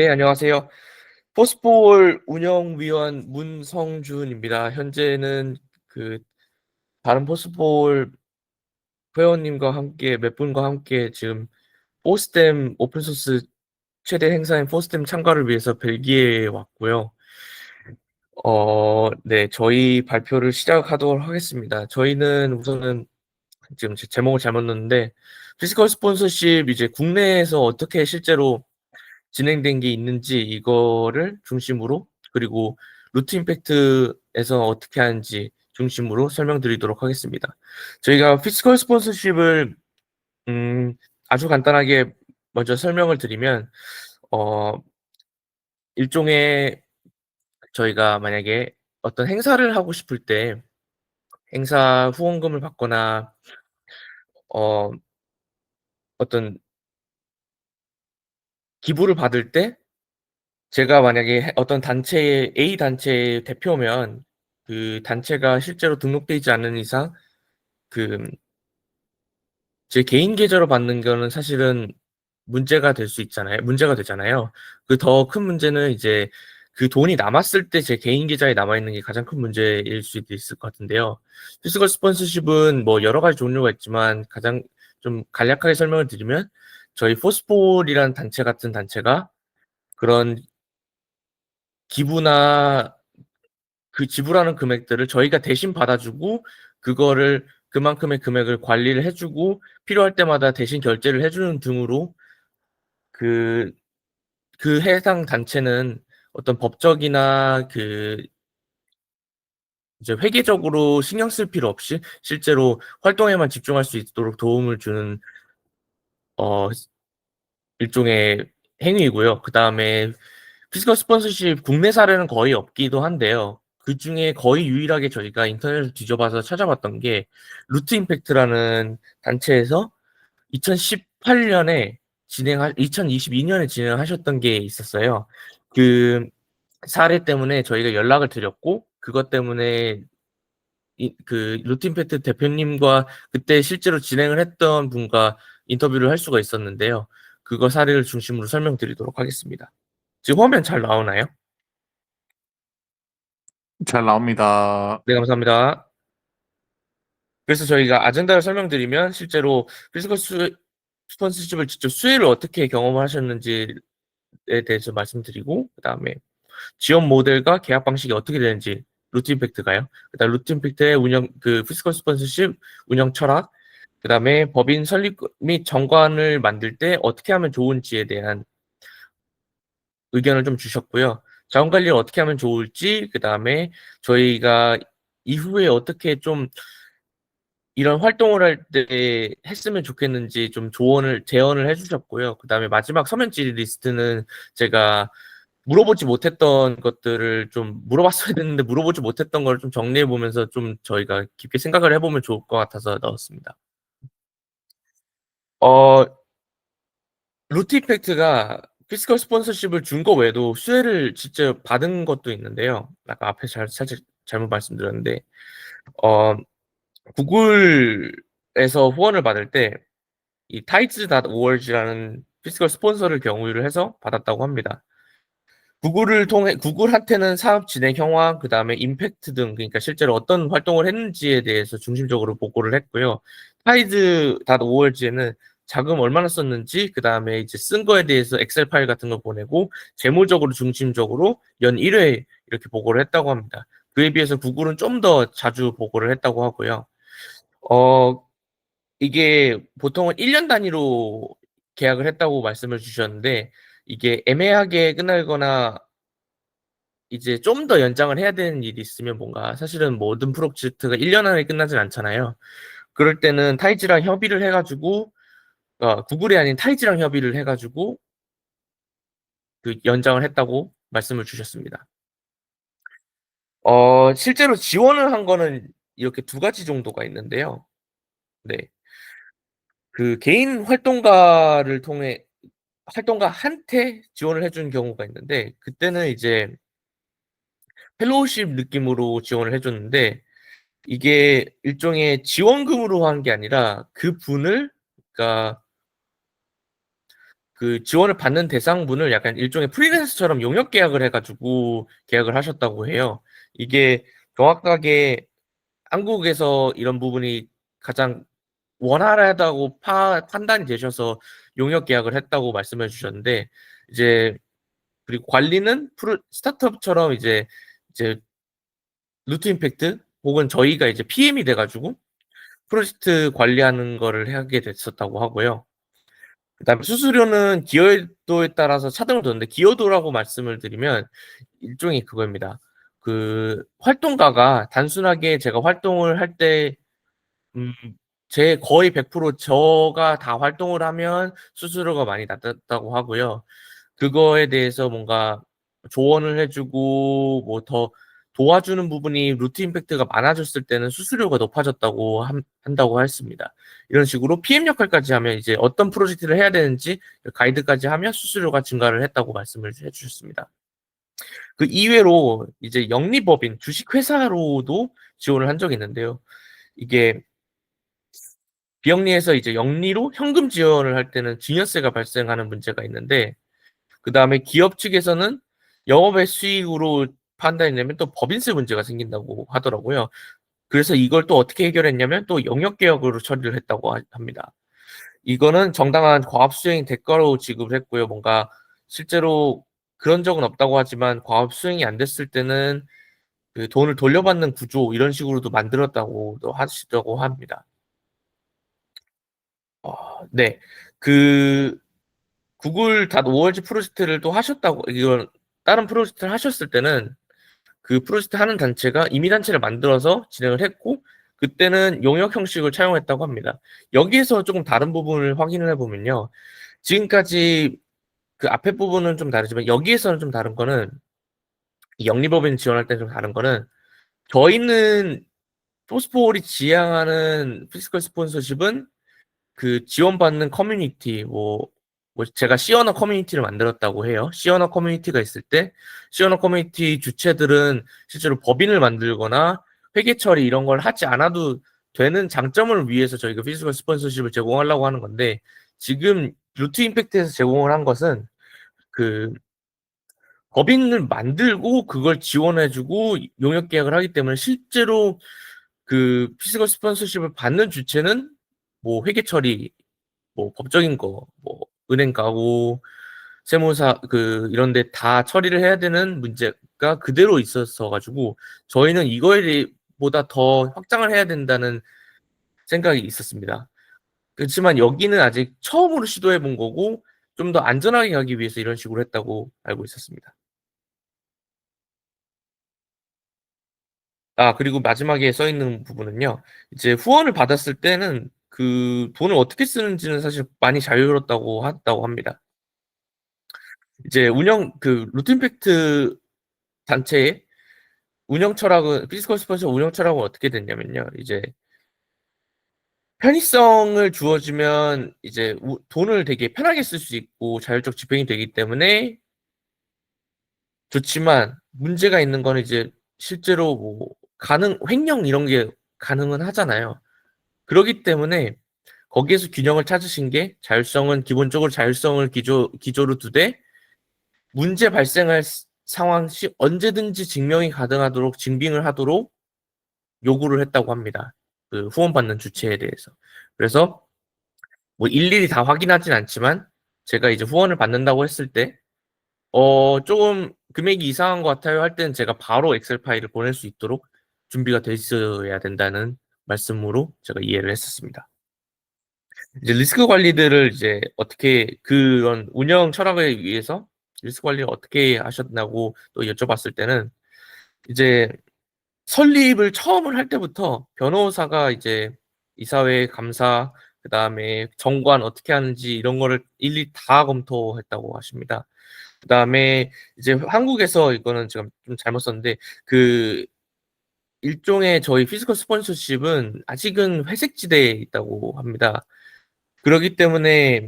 네, 안녕하세요. 포스볼 운영위원 문성준입니다. 현재는 그 다른 포스볼 회원님과 함께 몇 분과 함께 지금 포스댐 오픈소스 최대 행사인 포스댐 참가를 위해서 벨기에에 왔고요. 네, 저희 발표를 시작하도록 하겠습니다. 저희는 우선은 지금 제 제목을 잘못 넣었는데 피지컬 스폰서십 이제 국내에서 어떻게 실제로 진행된 게 있는지 이거를 중심으로, 그리고 루트 임팩트에서 어떻게 하는지 중심으로 설명드리도록 하겠습니다. 저희가 피지컬 스폰서십을 아주 간단하게 먼저 설명을 드리면 어 일종의, 저희가 만약에 어떤 행사를 하고 싶을 때 행사 후원금을 받거나 어 어떤 기부를 받을 때, 제가 만약에 어떤 단체의 A 단체의 대표면 그 단체가 실제로 등록돼 있지 않은 이상 그 제 개인 계좌로 받는 거는 사실은 문제가 되잖아요. 그 더 큰 문제는 이제 그 돈이 남았을 때 제 개인 계좌에 남아 있는 게 가장 큰 문제일 수도 있을 것 같은데요. 피지컬 스폰서십은 뭐 여러 가지 종류가 있지만 가장 좀 간략하게 설명을 드리면, 저희 포스폴이라는 단체 같은 단체가 그런 기부나 그 지불하는 금액들을 저희가 대신 받아주고, 그거를 그만큼의 금액을 관리를 해주고 필요할 때마다 대신 결제를 해주는 등으로 그, 그 해당 단체는 어떤 법적이나 이제 회계적으로 신경 쓸 필요 없이 실제로 활동에만 집중할 수 있도록 도움을 주는 어, 일종의 행위이고요. 그 다음에 피지컬 스폰서십 국내 사례는 거의 없기도 한데요. 그 중에 거의 유일하게 저희가 인터넷을 뒤져봐서 찾아봤던 게 루트 임팩트라는 단체에서 2018년에 2022년에 진행하셨던 게 있었어요. 그 사례 때문에 저희가 연락을 드렸고, 그것 때문에 그 루트 임팩트 대표님과 그때 실제로 진행을 했던 분과 인터뷰를 할 수가 있었는데요. 그거 사례를 중심으로 설명드리도록 하겠습니다. 지금 화면 잘 나오나요? 잘 나옵니다. 네, 감사합니다. 그래서 저희가 아젠다를 설명드리면, 실제로 피지컬 스폰서십을 직접 수혜를 어떻게 경험을 하셨는지에 대해서 말씀드리고, 그다음에 지원 모델과 계약 방식이 어떻게 되는지, 루트 임팩트가요. 그다음 루트 임팩트의 운영, 그 피지컬 스폰서십 운영 철학, 그다음에 법인 설립 및 정관을 만들 때 어떻게 하면 좋은지에 대한 의견을 좀 주셨고요. 자원 관리를 어떻게 하면 좋을지, 그다음에 저희가 이후에 어떻게 좀 이런 활동을 할 때 했으면 좋겠는지 좀 제언을 해주셨고요. 그다음에 마지막 서면 질의 리스트는 제가 물어보지 못했던 것들을 좀 물어봤어야 됐는데 물어보지 못했던 걸 좀 정리해 보면서 좀 저희가 깊게 생각을 해보면 좋을 것 같아서 넣었습니다. 어, 루트 이펙트가 피지컬 스폰서십을 준 거 외에도 수혜를 직접 받은 것도 있는데요. 아까 앞에 살짝 잘못 말씀드렸는데, 어, 구글에서 후원을 받을 때 이 tides.org라는 피지컬 스폰서를 경유를 해서 받았다고 합니다. 구글한테는 사업 진행 형황, 그 다음에 임팩트 등, 그러니까 실제로 어떤 활동을 했는지에 대해서 중심적으로 보고를 했고요. 타이드.org에는 자금 얼마나 썼는지, 그 다음에 이제 쓴 거에 대해서 엑셀 파일 같은 거 보내고, 재무적으로 중심적으로 연 1회 이렇게 보고를 했다고 합니다. 그에 비해서 구글은 좀 더 자주 보고를 했다고 하고요. 어, 이게 보통은 1년 단위로 계약을 했다고 말씀을 주셨는데, 이게 애매하게 끝나거나 이제 좀 더 연장을 해야 되는 일이 있으면, 뭔가 사실은 모든 프로젝트가 1년 안에 끝나진 않잖아요. 그럴 때는 타이즈랑 협의를 해가지고, 구글이 아닌 타이즈랑 협의를 해가지고 그 연장을 했다고 말씀을 주셨습니다. 실제로 지원을 한 거는 이렇게 두 가지 정도가 있는데요. 네. 그 개인 활동가한테 지원을 해준 경우가 있는데, 그때는 이제 펠로우십 느낌으로 지원을 해줬는데, 이게 일종의 지원금으로 한 게 아니라 그분을, 그러니까 그 지원을 받는 대상분을 약간 일종의 프리랜서처럼 용역 계약을 해 가지고 계약을 하셨다고 해요. 이게 정확하게 한국에서 이런 부분이 가장 원활하다고 판단이 되셔서 용역 계약을 했다고 말씀해 주셨는데, 이제 그리고 관리는 스타트업처럼 이제 루트 임팩트 혹은 저희가 이제 PM이 돼 가지고 프로젝트 관리하는 거를 하게 됐었다고 하고요. 그다음에 수수료는 기여도에 따라서 차등을 뒀는데, 기여도라고 말씀을 드리면 일종의 그거입니다. 그 활동가가 단순하게 제가 활동을 할 때 제 거의 100% 저가 다 활동을 하면 수수료가 많이 낮았다고 하고요. 그거에 대해서 뭔가 조언을 해 주고 뭐 더 도와주는 부분이 루트 임팩트가 많아졌을 때는 수수료가 높아졌다고 한다고 했습니다. 이런 식으로 PM 역할까지 하면, 이제 어떤 프로젝트를 해야 되는지 가이드까지 하면 수수료가 증가를 했다고 말씀을 해 주셨습니다. 그 이외로 이제 영리법인 주식회사로도 지원을 한 적이 있는데요. 이게 비영리에서 이제 영리로 현금 지원을 할 때는 증여세가 발생하는 문제가 있는데, 그다음에 기업 측에서는 영업의 수익으로 판단이 되면 또 법인세 문제가 생긴다고 하더라고요. 그래서 이걸 또 어떻게 해결했냐면 또 영역 개혁으로 처리를 했다고 합니다. 이거는 정당한 과업 수행 대가로 지급을 했고요. 뭔가 실제로 그런 적은 없다고 하지만 과업 수행이 안 됐을 때는 그 돈을 돌려받는 구조, 이런 식으로도 만들었다고도 하시더라고 합니다. 네. 그 구글 닷 오얼지 프로젝트를 또 하셨다고, 이건 다른 프로젝트를 하셨을 때는 그 프로젝트 하는 단체가 임의 단체를 만들어서 진행을 했고, 그때는 용역 형식을 차용했다고 합니다. 여기에서 조금 다른 부분을 확인을 해보면요. 지금까지 그 앞에 부분은 좀 다르지만 여기에서는 좀 다른 거는, 이 영리법인 지원할 때 좀 다른 거는, 저희는 포스포홀이 지향하는 피지컬 스폰서십은 그 지원받는 커뮤니티, 뭐 제가 시어너 커뮤니티를 만들었다고 해요. 시어너 커뮤니티가 있을 때 시어너 커뮤니티 주체들은 실제로 법인을 만들거나 회계 처리 이런 걸 하지 않아도 되는 장점을 위해서 저희가 피지컬 스폰서십을 제공하려고 하는 건데, 지금 루트 임팩트에서 제공을 한 것은 그 법인을 만들고 그걸 지원해주고 용역 계약을 하기 때문에, 실제로 그 피지컬 스폰서십을 받는 주체는 뭐 회계 처리, 뭐 법적인 거, 뭐 은행 가고 세무사 그 이런 데 다 처리를 해야 되는 문제가 그대로 있었어 가지고, 저희는 이거에 대해 보다 더 확장을 해야 된다는 생각이 있었습니다. 그렇지만 여기는 아직 처음으로 시도해 본 거고, 좀 더 안전하게 가기 위해서 이런 식으로 했다고 알고 있었습니다. 그리고 마지막에 써 있는 부분은요. 이제 후원을 받았을 때는 그 돈을 어떻게 쓰는지는 사실 많이 자유롭다고 한다고 합니다. 이제 루트 임팩트 단체의 운영 철학은, 피지컬 스폰서 운영 철학은 어떻게 됐냐면요. 이제 편의성을 주어지면 이제 돈을 되게 편하게 쓸 수 있고 자율적 집행이 되기 때문에 좋지만, 문제가 있는 거는 이제 실제로 뭐 횡령 이런 게 가능은 하잖아요. 그러기 때문에 거기에서 균형을 찾으신 게, 자율성은 기본적으로 자율성을 기조로 두되 문제 발생할 상황 시 언제든지 증명이 가능하도록 증빙을 하도록 요구를 했다고 합니다. 그 후원받는 주체에 대해서. 그래서 뭐 일일이 다 확인하진 않지만, 제가 이제 후원을 받는다고 했을 때 조금 금액이 이상한 것 같아요 할 때는 제가 바로 엑셀 파일을 보낼 수 있도록 준비가 돼 있어야 된다는 말씀으로 제가 이해를 했었습니다. 이제 리스크 관리들을 이제 어떻게, 그런 운영 철학을 위해서 리스크 관리를 어떻게 하셨냐고 또 여쭤봤을 때는, 이제 설립을 처음을 할 때부터 변호사가 이제 이사회 감사, 그다음에 정관 어떻게 하는지 이런 거를 일일이 다 검토했다고 하십니다. 그다음에 이제 한국에서, 이거는 제가 좀 잘못 썼는데, 그 일종의 저희 피지컬 스폰서십은 아직은 회색지대에 있다고 합니다. 그러기 때문에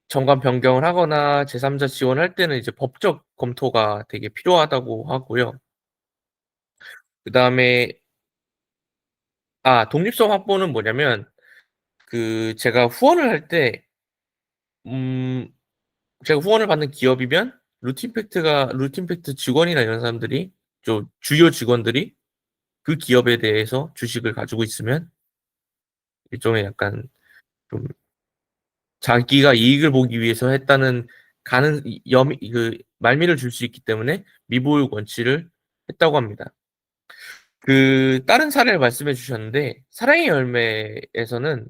정관 변경을 하거나 제3자 지원할 때는 이제 법적 검토가 되게 필요하다고 하고요. 그다음에 독립성 확보는 뭐냐면, 그 제가 후원을 할 때 제가 후원을 받는 기업이면 루틴팩트 직원이나 이런 사람들이 좀 주요 직원들이 그 기업에 대해서 주식을 가지고 있으면 일종의 약간 좀 자기가 이익을 보기 위해서 했다는 가는 말미를 줄 수 있기 때문에 미보육 원칙을 했다고 합니다. 다른 사례를 말씀해 주셨는데 사랑의 열매에서는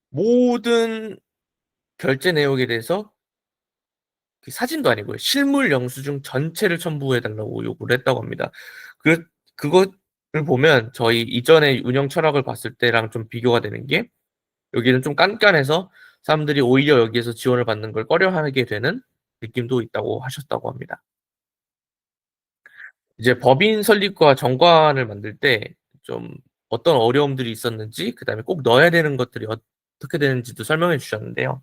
모든 결제 내역에 대해서 사진도 아니고요. 실물 영수증 전체를 첨부해 달라고 요구를 했다고 합니다. 그것을 보면 저희 이전에 운영 철학을 봤을 때랑 좀 비교가 되는 게 여기는 좀 깐깐해서 사람들이 오히려 여기에서 지원을 받는 걸 꺼려하게 되는 느낌도 있다고 하셨다고 합니다. 이제 법인 설립과 정관을 만들 때 좀 어떤 어려움들이 있었는지, 그다음에 꼭 넣어야 되는 것들이 어떻게 되는지도 설명해 주셨는데요.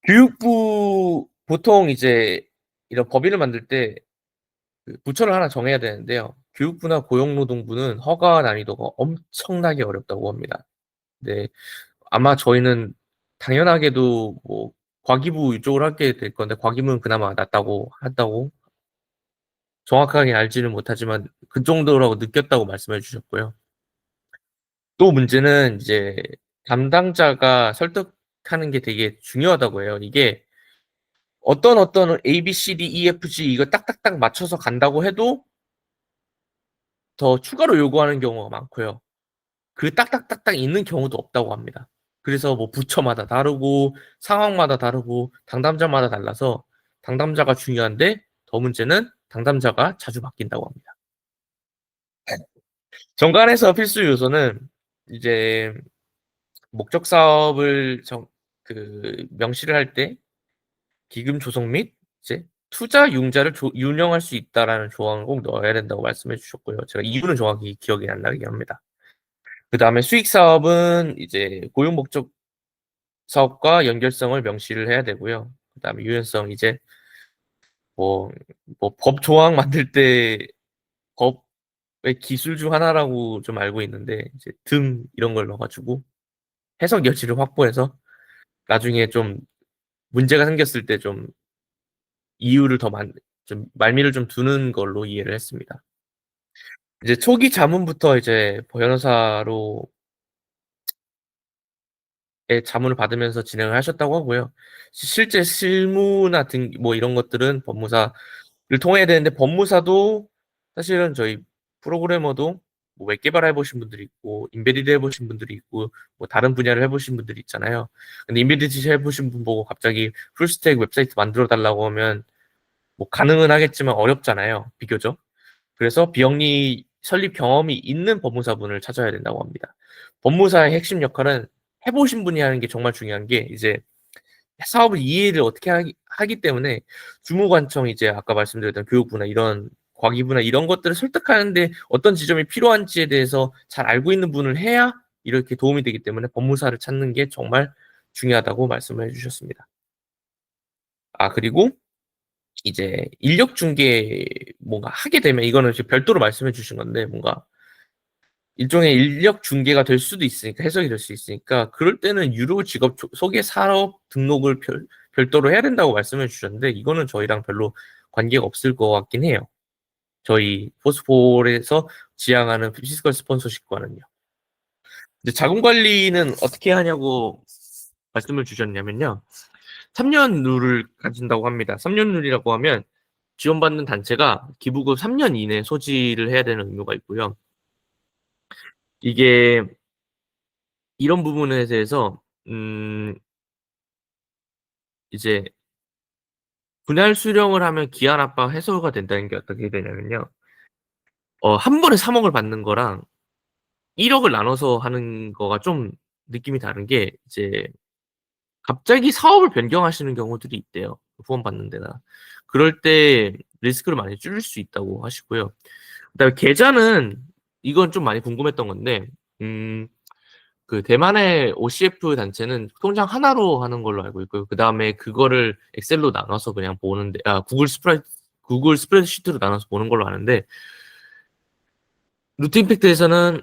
교육부 보통 이제 이런 법인을 만들 때 부처를 하나 정해야 되는데요. 교육부나 고용노동부는 허가 난이도가 엄청나게 어렵다고 합니다. 네, 아마 저희는 당연하게도 뭐 과기부 이쪽을 하게 될 건데 과기부는 그나마 낫다고 한다고 정확하게 알지는 못하지만 그 정도라고 느꼈다고 말씀해 주셨고요. 또 문제는 이제 담당자가 설득하는 게 되게 중요하다고 해요. 이게 어떤 A, B, C, D, E, F, G 이거 딱딱딱 맞춰서 간다고 해도 더 추가로 요구하는 경우가 많고요. 그 딱딱딱딱 있는 경우도 없다고 합니다. 그래서 뭐 부처마다 다르고 상황마다 다르고 당담자마다 달라서 당담자가 중요한데 더 문제는 당담자가 자주 바뀐다고 합니다. 정관에서 필수 요소는 이제 목적 사업을 명시를 할 때 기금 조성 및 이제 투자 융자를 운영할 수 있다라는 조항을 꼭 넣어야 된다고 말씀해 주셨고요. 제가 이유는 정확히 기억이 안 나긴 합니다. 그 다음에 수익 사업은 이제 고용 목적 사업과 연결성을 명시를 해야 되고요. 그 다음에 유연성 이제 뭐 법 조항 만들 때 법의 기술 중 하나라고 좀 알고 있는데 이제 등 이런 걸 넣어가지고 해석 여지를 확보해서 나중에 좀 문제가 생겼을 때 좀 이유를 좀 말미를 좀 두는 걸로 이해를 했습니다. 이제 초기 자문부터 이제 변호사로 자문을 받으면서 진행을 하셨다고 하고요. 실제 실무나 뭐 이런 것들은 법무사를 통해야 되는데 법무사도 사실은 저희 프로그래머도 뭐 웹 개발해 보신 분들이 있고 인베디드 해보신 분들이 있고 뭐 다른 분야를 해보신 분들이 있잖아요. 근데 인베디드 해보신 분 보고 갑자기 풀스택 웹사이트 만들어 달라고 하면 뭐 가능은 하겠지만 어렵잖아요. 비교적. 그래서 비영리 설립 경험이 있는 법무사분을 찾아야 된다고 합니다. 법무사의 핵심 역할은 해보신 분이 하는 게 정말 중요한 게 이제 사업을 이해를 어떻게 하기 때문에 주무관청 이제 아까 말씀드렸던 교육부나 이런 과기부나 이런 것들을 설득하는데 어떤 지점이 필요한지에 대해서 잘 알고 있는 분을 해야 이렇게 도움이 되기 때문에 법무사를 찾는 게 정말 중요하다고 말씀을 해주셨습니다. 그리고 이제 인력 중개 뭔가 하게 되면 이거는 이제 별도로 말씀해 주신 건데 뭔가 일종의 인력 중개가 될 수도 있으니까 해석이 될 수 있으니까 그럴 때는 유료 직업 소개 사업 등록을 별도로 해야 된다고 말씀해 주셨는데 이거는 저희랑 별로 관계가 없을 것 같긴 해요. 저희 포스폴에서 지향하는 피지컬 스폰서십과는요. 이제 자금 관리는 어떻게 하냐고 말씀을 주셨냐면요. 3년 룰을 가진다고 합니다. 3년 룰이라고 하면 지원받는 단체가 기부금 3년 이내 소지를 해야 되는 의무가 있고요. 이게 이런 부분에 대해서 이제 분할 수령을 하면 기한 압박 해소가 된다는 게 어떻게 되냐면요. 한 번에 3억을 받는 거랑 1억을 나눠서 하는 거가 좀 느낌이 다른 게 이제 갑자기 사업을 변경하시는 경우들이 있대요. 후원 받는 데나. 그럴 때 리스크를 많이 줄일 수 있다고 하시고요. 그다음에 계좌는 이건 좀 많이 궁금했던 건데 그 대만의 OCF 단체는 통장 하나로 하는 걸로 알고 있고요. 그다음에 그거를 엑셀로 나눠서 그냥 보는데 구글 스프레드시트로 나눠서 보는 걸로 아는데 루틴 팩트에서는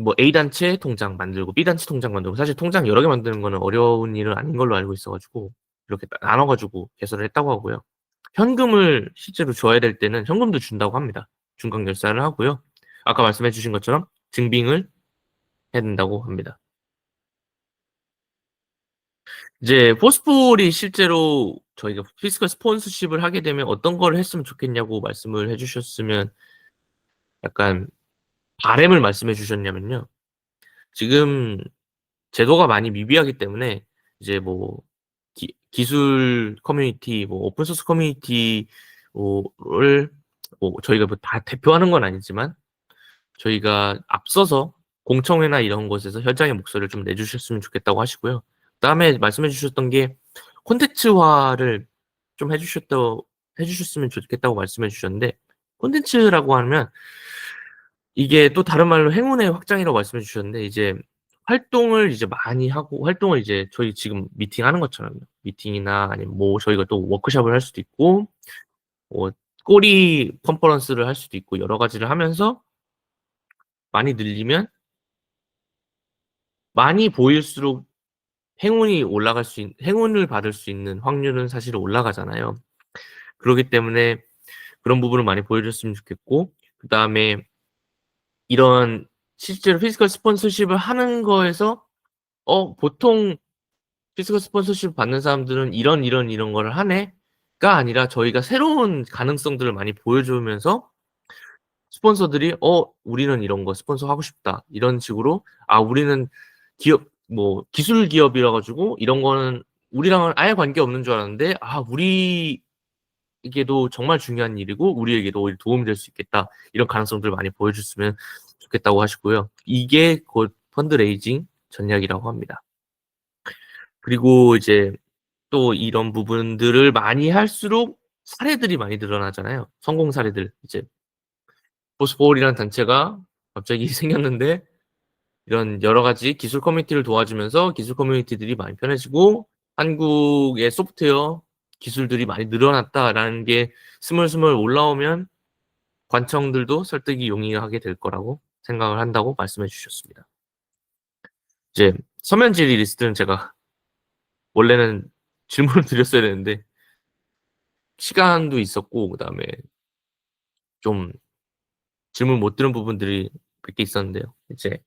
뭐 A단체 통장 만들고 B단체 통장 만들고 사실 통장 여러 개 만드는 거는 어려운 일은 아닌 걸로 알고 있어가지고 이렇게 나눠가지고 개설을 했다고 하고요. 현금을 실제로 줘야 될 때는 현금도 준다고 합니다. 중간 결산을 하고요. 아까 말씀해 주신 것처럼 증빙을 해야 된다고 합니다. 이제 포스폴이 실제로 저희가 피지컬 스폰서십을 하게 되면 어떤 걸 했으면 좋겠냐고 말씀을 해주셨으면 약간 바램을 말씀해 주셨냐면요. 지금 제도가 많이 미비하기 때문에 이제 뭐 기술 커뮤니티, 뭐 오픈소스 커뮤니티를 뭐 저희가 뭐 다 대표하는 건 아니지만 저희가 앞서서 공청회나 이런 곳에서 현장의 목소리를 좀 내주셨으면 좋겠다고 하시고요. 그다음에 말씀해 주셨던 게 콘텐츠화를 좀 해주셨으면 좋겠다고 말씀해 주셨는데 콘텐츠라고 하면 이게 또 다른 말로 행운의 확장이라고 말씀해 주셨는데 이제 활동을 이제 많이 하고 활동을 이제 저희 지금 미팅하는 것처럼요. 미팅이나 아니면 뭐 저희가 또 워크숍을 할 수도 있고 뭐 꼬리 컨퍼런스를 할 수도 있고 여러 가지를 하면서 많이 늘리면 많이 보일수록 행운을 받을 수 있는 확률은 사실 올라가잖아요. 그렇기 때문에 그런 부분을 많이 보여줬으면 좋겠고 그다음에 이런 실제로 피지컬 스폰서십을 하는 거에서 보통 피지컬 스폰서십 받는 사람들은 이런 거를 하네가 아니라 저희가 새로운 가능성들을 많이 보여주면서 스폰서들이 우리는 이런 거 스폰서 하고 싶다 이런 식으로 우리는 기업 뭐 기술 기업이라 가지고 이런 거는 우리랑은 아예 관계 없는 줄 알았는데 우리에게도 정말 중요한 일이고 우리에게도 도움이 될 수 있겠다 이런 가능성들을 많이 보여줬으면 좋겠다고 하시고요. 이게 곧 펀드레이징 전략이라고 합니다. 그리고 이제 또 이런 부분들을 많이 할수록 사례들이 많이 늘어나잖아요. 성공 사례들. 이제 포스포홀이라는 단체가 갑자기 생겼는데 이런 여러 가지 기술 커뮤니티를 도와주면서 기술 커뮤니티들이 많이 편해지고 한국의 소프트웨어 기술들이 많이 늘어났다라는 게 스물스물 올라오면 관청들도 설득이 용이하게 될 거라고 생각을 한다고 말씀해 주셨습니다. 이제 서면 질의 리스트는 제가 원래는 질문을 드렸어야 되는데 시간도 있었고 그다음에 좀 질문 못 들은 부분들이 몇 개 있었는데요. 이제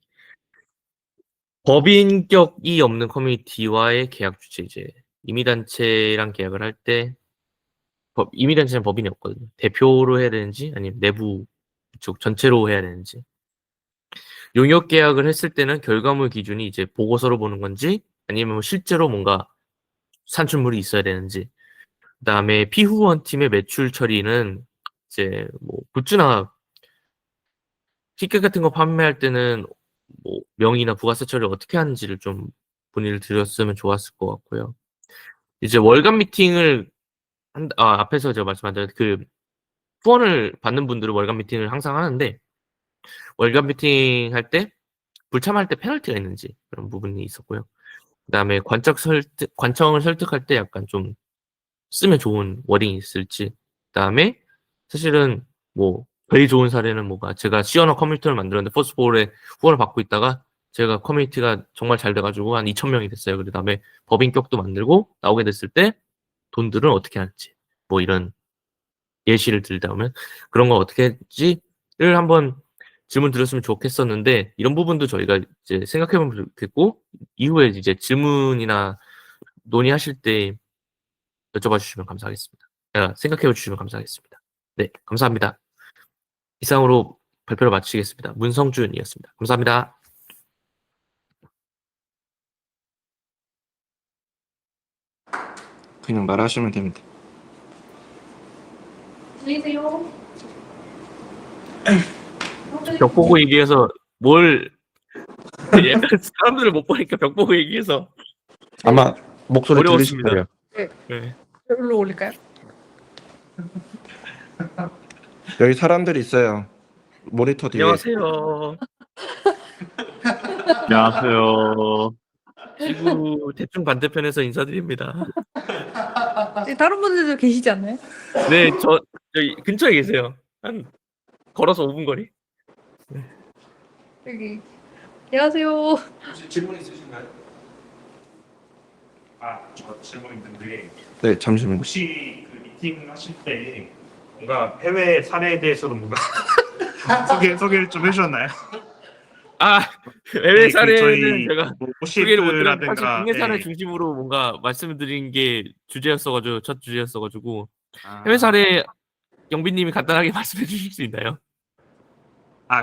법인격이 없는 커뮤니티와의 계약 주체 이제 임의단체랑 계약을 할 때 임의단체는 법인이 없거든요. 대표로 해야 되는지 아니면 내부 쪽 전체로 해야 되는지 용역 계약을 했을 때는 결과물 기준이 이제 보고서로 보는 건지 아니면 실제로 뭔가 산출물이 있어야 되는지 그다음에 피후원 팀의 매출 처리는 이제 뭐 굿즈나 티켓 같은 거 판매할 때는 뭐 명의나 부가세 처리를 어떻게 하는지를 좀 문의를 드렸으면 좋았을 것 같고요. 이제 월간 미팅을 앞에서 제가 말씀드린 그 후원을 받는 분들은 월간 미팅을 항상 하는데 월간 미팅 할 때 불참할 때 페널티가 있는지 그런 부분이 있었고요. 그다음에 관청을 설득할 때 약간 좀 쓰면 좋은 워딩이 있을지. 그다음에 사실은 뭐 제일 좋은 사례는 뭐가 제가 시어너 커뮤니티를 만들었는데 포스포홀에 후원을 받고 있다가 제가 커뮤니티가 정말 잘 돼가지고 한 2,000명이 됐어요. 그 다음에 법인격도 만들고 나오게 됐을 때 돈들은 어떻게 하는지 뭐 이런 예시를 들자면 그런 거 어떻게 했지를 한번 질문 드렸으면 좋겠었는데 이런 부분도 저희가 이제 생각해보면 좋겠고 이후에 이제 질문이나 논의하실 때 여쭤봐 주시면 감사하겠습니다. 생각해 주시면 감사하겠습니다. 네, 감사합니다. 이상으로 발표를 마치겠습니다. 문성준이었습니다. 감사합니다. 그냥 말하시면 됩니다. 들리세요? 벽 보고 얘기해서 약간 사람들을 못 보니까 벽 보고 얘기해서 아마 목소리 들리실 어려웠습니다. 거예요. 네. 여기로 올릴까요? 여기 사람들이 있어요. 모니터 뒤에. 안녕하세요. 안녕하세요. 지구 대충 반대편에서 인사드립니다. 다른 분들도 계시지 않나요? 네, 저기 근처에 계세요. 한 걸어서 5분 거리. 여기 안녕하세요. 혹시 질문 있으신가요? 저 질문 있는데 네, 잠시만요. 혹시 그 미팅 하실 때 뭔가 해외 사례에 대해서도 뭔가 소개를 좀 해주셨나요? 아, 해외 네, 사례는 저희 제가 뭐 소개를 못 드렸는데 사실 OCF라든가 국내 사례 중심으로 뭔가 말씀드린 게 주제였어가지고 첫 주제였어가지고 해외 사례 영빈님이 간단하게 말씀해 주실 수 있나요?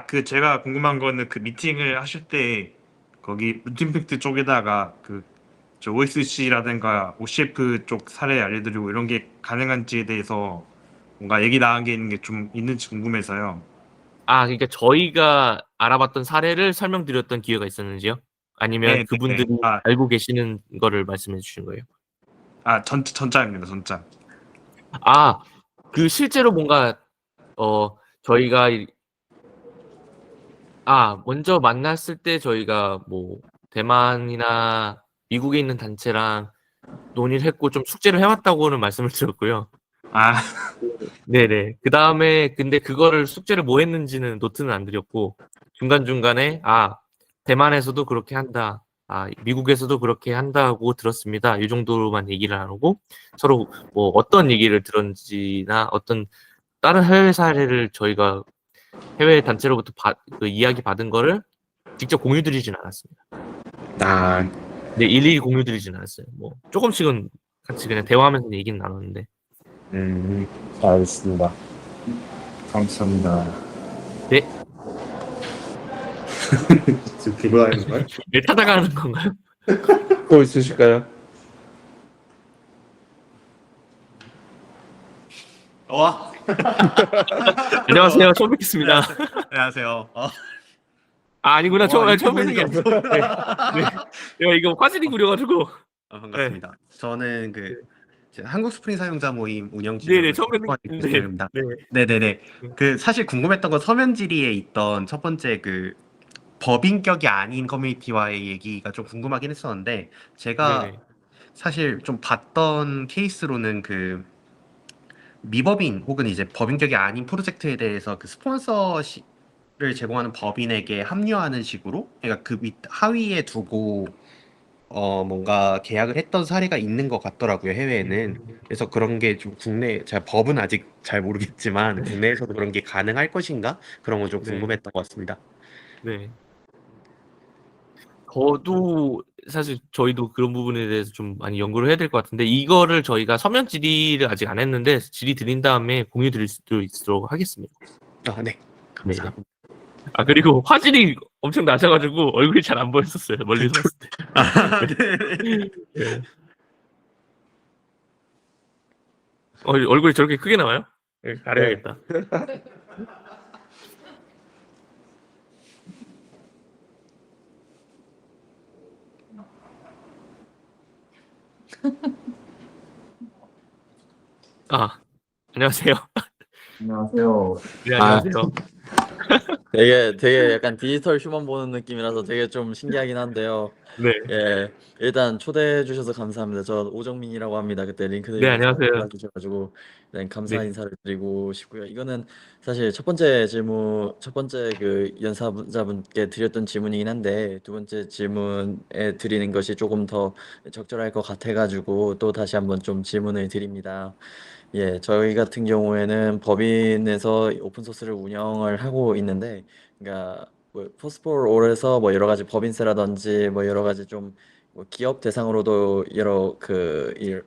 그 제가 궁금한 거는 그 미팅을 하실 때 거기 루틴팩트 쪽에다가 저 OSC라든가 OCF 쪽 사례 알려드리고 이런 게 가능한지에 대해서 뭔가 얘기 나간 게 있는 게 좀 있는지 궁금해서요. 그러니까 저희가 알아봤던 사례를 설명드렸던 기회가 있었는지요? 아니면 네, 네, 네. 그분들이 알고 계시는 거를 말씀해 주신 거예요? 전자입니다, 전자. 그 실제로 뭔가 저희가 먼저 만났을 때 저희가 뭐 대만이나 미국에 있는 단체랑 논의를 했고 좀 숙제를 해왔다고는 말씀을 드렸고요. 아, 네네. 그 다음에 근데 그거를 숙제를 뭐 했는지는 노트는 안 드렸고 중간중간에 대만에서도 그렇게 한다. 미국에서도 그렇게 한다고 들었습니다. 이 정도로만 얘기를 나누고 서로 뭐 어떤 얘기를 들었는지나 어떤 다른 해외 사례를 저희가 해외 단체로부터 그 이야기 받은 거를 직접 공유 드리진 않았습니다. 아, 네, 일일이 공유 드리진 않았어요. 뭐 조금씩은 같이 그냥 대화하면서 얘기는 나눴는데. 알겠습니다. 감사합니다. 네, 지금 피곤하신 거예요? 네, 찾아가는 건가요? 또 있으실까요? 와, 안녕하세요. 처음 뵙겠습니다. 안녕하세요. 아니구나. 처음 이렇게 뵙는 게 보니까 아니고. 네. 내가 이거 화질이 구려가지고. 반갑습니다. 저는 제가 한국 스프링 사용자 모임 네네, 운영진으로 처음 뵙는 게 있습니다. 네. 네네네. 사실 궁금했던 건 서면지리에 있던 첫 번째 법인격이 아닌 커뮤니티와의 얘기가 좀 궁금하긴 했었는데, 제가 네네. 사실 좀 봤던 케이스로는 미법인 혹은 이제 법인격이 아닌 프로젝트에 대해서 스폰서를 제공하는 법인에게 합류하는 식으로, 그러니까 그 하위에 두고 뭔가 계약을 했던 사례가 있는 것 같더라고요, 해외에는. 그래서 그런 게 좀 제가 법은 아직 잘 모르겠지만, 국내에서도 그런 게 가능할 것인가? 그런 거 좀 네. 궁금했던 것 같습니다. 네. 저도 사실 저희도 그런 부분에 대해서 좀 많이 연구를 해야 될 것 같은데 이거를 저희가 서면 질의를 아직 안 했는데 질의 드린 다음에 공유 드릴 수도 있도록 하겠습니다. 네. 감사합니다. 그리고 화질이 엄청 낮아가지고 얼굴이 잘 안 보였었어요. 멀리서 봤을 때. 네. 네. 얼굴이 저렇게 크게 나와요? 네, 가려야겠다. 안녕하세요. 안녕하세요. 네, 안녕하세요. 되게 약간 디지털 휴먼 보는 느낌이라서 되게 좀 신기하긴 한데요. 네. 예, 일단 초대해 주셔서 감사합니다. 저 오정민이라고 합니다. 그때 네, 링크드인에서 안녕하세요. 연락주셔가지고 일단 감사 네. 인사를 드리고 싶고요. 이거는 사실 첫 번째 연사자분께 드렸던 질문이긴 한데 두 번째 질문에 드리는 것이 조금 더 적절할 것 같아가지고 또 다시 한번 좀 질문을 드립니다. 예, 저희 같은 경우에는 법인에서 오픈 소스를 운영을 하고 있는데, 그러니까 뭐 포스포 올에서 뭐 여러 가지 법인세라든지 뭐 여러 가지 좀뭐 기업 대상으로도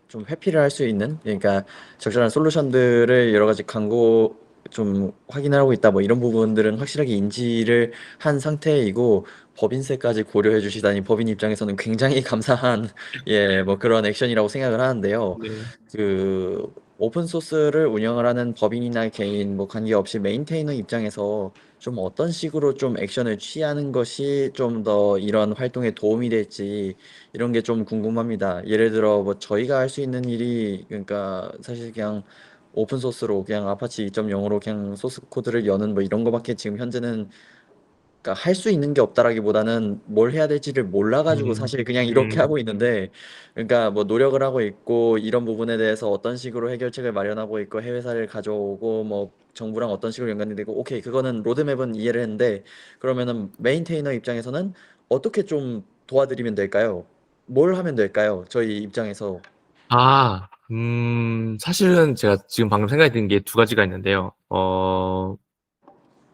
좀 회피를 할 수 있는, 그러니까 적절한 솔루션들을 여러 가지 광고 좀 확인하고 있다 뭐 이런 부분들은 확실하게 인지를 한 상태이고 법인세까지 고려해 주시다니 법인 입장에서는 굉장히 감사한 뭐 그런 액션이라고 생각을 하는데요. 네. 오픈 소스를 운영을 하는 법인이나 개인 뭐 관계없이 메인테이너 입장에서 좀 어떤 식으로 좀 액션을 취하는 것이 좀 더 이런 활동에 도움이 될지 이런 게 좀 궁금합니다. 예를 들어 뭐 저희가 할 수 있는 일이 그러니까 사실 그냥 오픈 소스로 그냥 아파치 2.0으로 그냥 소스 코드를 여는 뭐 이런 거밖에 지금 현재는 그러니까 할 수 있는 게 없다라기보다는 뭘 해야 될지를 몰라가지고 사실 그냥 이렇게 하고 있는데, 그러니까 뭐 노력을 하고 있고 이런 부분에 대해서 어떤 식으로 해결책을 마련하고 있고 해외 사례를 가져오고 뭐 정부랑 어떤 식으로 연관이 되고 오케이 그거는 로드맵은 이해를 했는데, 그러면은 메인테이너 입장에서는 어떻게 좀 도와드리면 될까요? 뭘 하면 될까요? 저희 입장에서. 아, 사실은 제가 지금 방금 생각이 든 게 두 가지가 있는데요.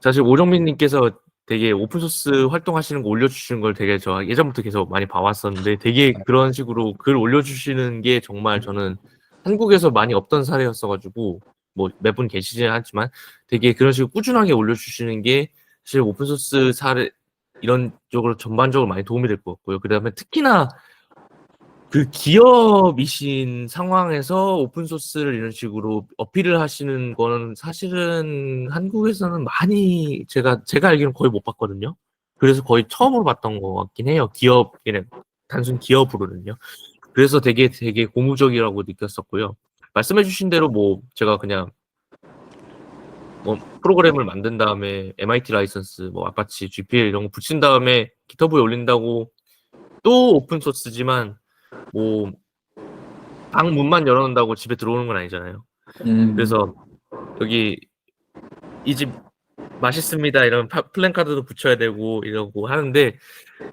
사실 오정민님께서 되게 오픈소스 활동하시는 거 올려주시는 걸 되게 저 예전부터 계속 많이 봐왔었는데 되게 그런 식으로 글 올려주시는 게 정말 저는 한국에서 많이 없던 사례였어가지고 뭐 몇 분 계시진 않지만 되게 그런 식으로 꾸준하게 올려주시는 게 사실 오픈소스 사례 이런 쪽으로 전반적으로 많이 도움이 될 것 같고요. 그 다음에 특히나 그 기업이신 상황에서 오픈소스를 이런 식으로 어필을 하시는 거는 사실은 한국에서는 많이 제가 알기로는 거의 못 봤거든요. 그래서 거의 처음으로 봤던 것 같긴 해요. 단순 기업으로는요. 그래서 되게 고무적이라고 느꼈었고요. 말씀해주신 대로 뭐 제가 그냥 뭐 프로그램을 만든 다음에 MIT 라이선스, 뭐 아파치, GPL 이런 거 붙인 다음에 깃허브에 올린다고 또 오픈소스지만 뭐 방 문만 열어놓는다고 집에 들어오는 건 아니잖아요. 그래서 여기 이 집 맛있습니다 이런 플랜카드도 붙여야 되고 이러고 하는데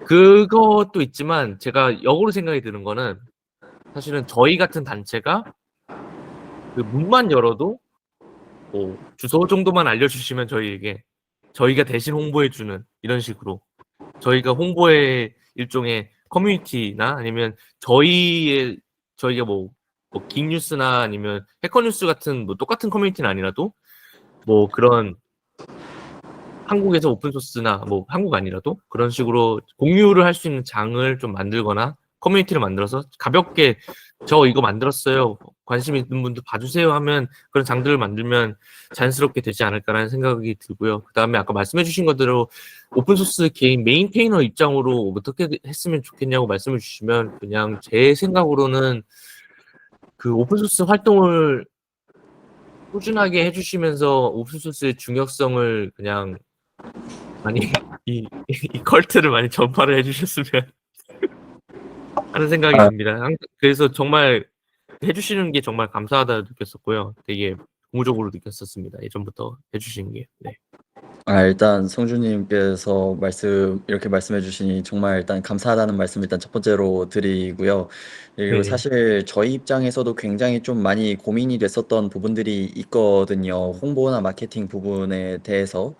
그것도 있지만 제가 역으로 생각이 드는 거는 사실은 저희 같은 단체가 그 문만 열어도 뭐 주소 정도만 알려주시면 저희가 대신 홍보해주는 이런 식으로 저희가 홍보의 일종의 커뮤니티나 아니면 저희가 뭐 긱뉴스나 아니면 해커뉴스 같은 뭐 똑같은 커뮤니티는 아니라도 뭐 그런 한국에서 오픈소스나 뭐 한국 아니라도 그런 식으로 공유를 할 수 있는 장을 좀 만들거나 커뮤니티를 만들어서 가볍게 저 이거 만들었어요. 관심 있는 분들 봐주세요 하면 그런 장들을 만들면 자연스럽게 되지 않을까라는 생각이 들고요. 그 다음에 아까 말씀해 주신 것대로 오픈소스 개인 메인테이너 입장으로 어떻게 했으면 좋겠냐고 말씀을 주시면 그냥 제 생각으로는 그 오픈소스 활동을 꾸준하게 해주시면서 오픈소스의 중요성을 그냥 많이 이 컬트를 많이 전파를 해주셨으면 하는 생각이 듭니다. 그래서 정말 해주시는 게 정말 감사하다 느꼈었고요. 되게 고무적으로 느꼈었습니다. 예전부터 해주시는 게. 네. 일단 성주님께서 이렇게 말씀해 주시니 정말 일단 감사하다는 말씀 일단 첫 번째로 드리고요. 그리고 네네. 사실 저희 입장에서도 굉장히 좀 많이 고민이 됐었던 부분들이 있거든요. 홍보나 마케팅 부분에 대해서.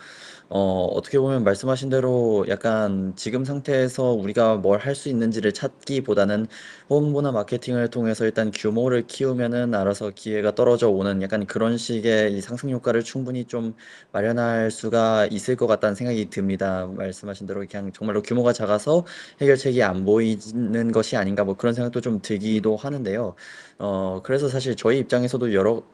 어떻게 보면 말씀하신 대로 약간 지금 상태에서 우리가 뭘 할 수 있는지를 찾기보다는 홍보나 마케팅을 통해서 일단 규모를 키우면은 알아서 기회가 떨어져 오는 약간 그런 식의 이 상승 효과를 충분히 좀 마련할 수가 있을 것 같다는 생각이 듭니다. 말씀하신 대로 그냥 정말로 규모가 작아서 해결책이 안 보이는 것이 아닌가 뭐 그런 생각도 좀 들기도 하는데요. 그래서 사실 저희 입장에서도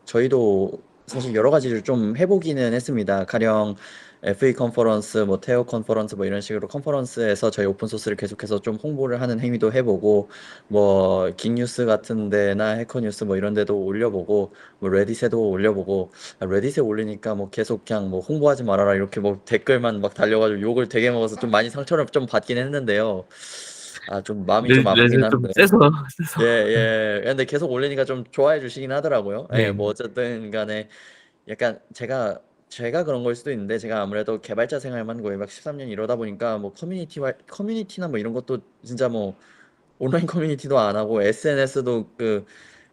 저희도 사실 여러 가지를 좀 해보기는 했습니다. 가령 FA 컨퍼런스, 뭐 테오 컨퍼런스 뭐 이런 식으로 컨퍼런스에서 저희 오픈 소스를 계속해서 좀 홍보를 하는 행위도 해보고 뭐 긱뉴스 같은 데나 해커뉴스 뭐 이런 데도 올려보고 뭐 레딧에도 올려보고 레딧에 올리니까 뭐 계속 그냥 뭐 홍보하지 말아라 이렇게 뭐 댓글만 막 달려가지고 욕을 되게 먹어서 좀 많이 상처를 좀 받긴 했는데요. 좀 마음이 좀 아프긴 레즈 좀 한데. 세서 예, 예. 근데 계속 올리니까 좀 좋아해 주시긴 하더라고요. 예, 네. 뭐 어쨌든 간에 약간 제가 그런 걸 수도 있는데 제가 아무래도 개발자 생활만 거의 막 13년 이러다 보니까 뭐 커뮤니티나 뭐 이런 것도 진짜 뭐 온라인 커뮤니티도 안 하고 SNS도 그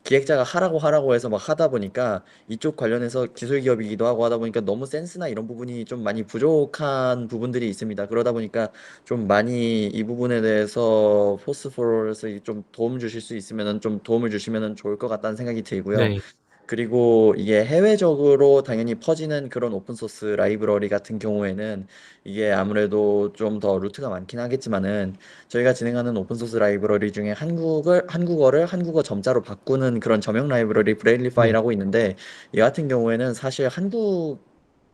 기획자가 하라고 해서 막 하다 보니까 이쪽 관련해서 기술 기업이기도 하고 하다 보니까 너무 센스나 이런 부분이 좀 많이 부족한 부분들이 있습니다. 그러다 보니까 좀 많이 이 부분에 대해서 포스포러스 좀 도움 주실 수 있으면은 좀 도움을 주시면은 좋을 것 같다는 생각이 들고요. 네. 그리고 이게 해외적으로 당연히 퍼지는 그런 오픈소스 라이브러리 같은 경우에는 이게 아무래도 좀 더 루트가 많긴 하겠지만은 저희가 진행하는 오픈소스 라이브러리 중에 한국어를 한국어 점자로 바꾸는 그런 점형 라이브러리 네. 브레일리파이라고 있는데 이 같은 경우에는 사실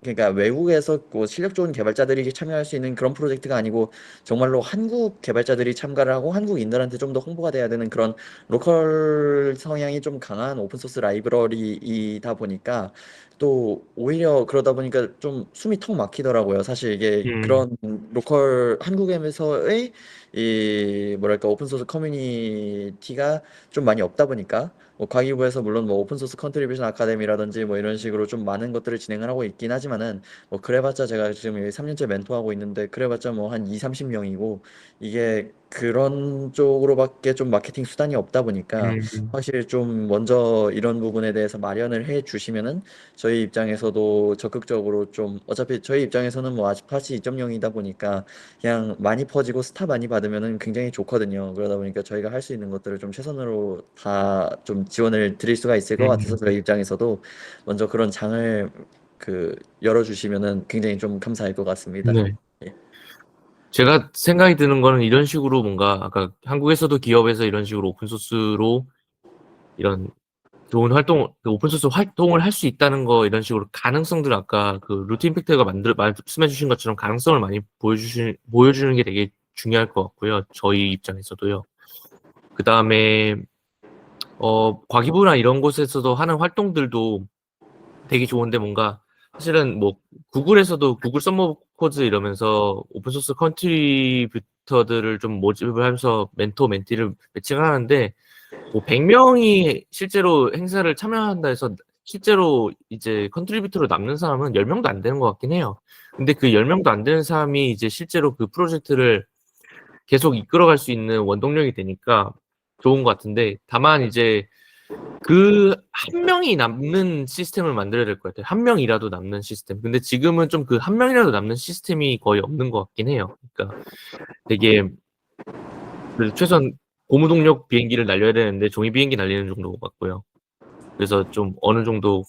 그러니까 외국에서 뭐 실력 좋은 개발자들이 참여할 수 있는 그런 프로젝트가 아니고 정말로 한국 개발자들이 참가를 하고 한국인들한테 좀 더 홍보가 돼야 되는 그런 로컬 성향이 좀 강한 오픈소스 라이브러리이다 보니까 또 오히려 그러다 보니까 좀 숨이 턱 막히더라고요. 사실 이게 음, 그런 로컬 한국에서의 이 뭐랄까 오픈 소스 커뮤니티가 좀 많이 없다 보니까 뭐 과기부에서 물론 뭐 오픈 소스 컨트리뷰션 아카데미라든지 뭐 이런 식으로 좀 많은 것들을 진행을 하고 있긴 하지만은 뭐 그래봤자 제가 지금 여기 3년째 멘토하고 있는데 그래봤자 뭐 한 2, 30명이고 이게 그런 쪽으로밖에 좀 마케팅 수단이 없다 보니까 음, 확실히 좀 먼저 이런 부분에 대해서 마련을 해 주시면은 저희 입장에서도 적극적으로 좀 어차피 저희 입장에서는 뭐 아직 파시 2.0이다 보니까 그냥 많이 퍼지고 스타 많이 받으면은 굉장히 좋거든요. 그러다 보니까 저희가 할 수 있는 것들을 좀 최선으로 다 좀 지원을 드릴 수가 있을 것 같아서 음. 저희 입장에서도 먼저 그런 장을 그 열어주시면은 굉장히 좀 감사할 것 같습니다. 네. 예. 제가 생각이 드는 거는 이런 식으로 뭔가 아까 한국에서도 기업에서 이런 식으로 오픈소스로 이런 좋은 활동, 그 오픈소스 활동을 할 수 있다는 거 이런 식으로 가능성들 아까 그 루트 임팩트가 말씀해 주신 것처럼 가능성을 많이 보여주는 게 되게 중요할 것 같고요. 저희 입장에서도요. 그 다음에 과기부나 이런 곳에서도 하는 활동들도 되게 좋은데 뭔가 사실은 뭐 구글에서도 구글 썸머 코드 이러면서 오픈소스 컨트리뷰터들을 좀 모집을 하면서 멘토 멘티를 매칭을 하는데 뭐 100명이 실제로 행사를 참여한다 해서 실제로 이제 컨트리뷰터로 남는 사람은 10명도 안 되는 것 같긴 해요. 근데 그 10명도 안 되는 사람이 이제 실제로 그 프로젝트를 계속 이끌어갈 수 있는 원동력이 되니까 좋은 것 같은데 다만 이제 그 한 명이 남는 시스템을 만들어야 될 것 같아요. 한 명이라도 남는 시스템. 근데 지금은 좀 그 한 명이라도 남는 시스템이 거의 없는 것 같긴 해요. 그러니까 되게 그래서 최소한 고무동력 비행기를 날려야 되는데 종이 비행기 날리는 정도 같고요. 그래서 좀 어느 정도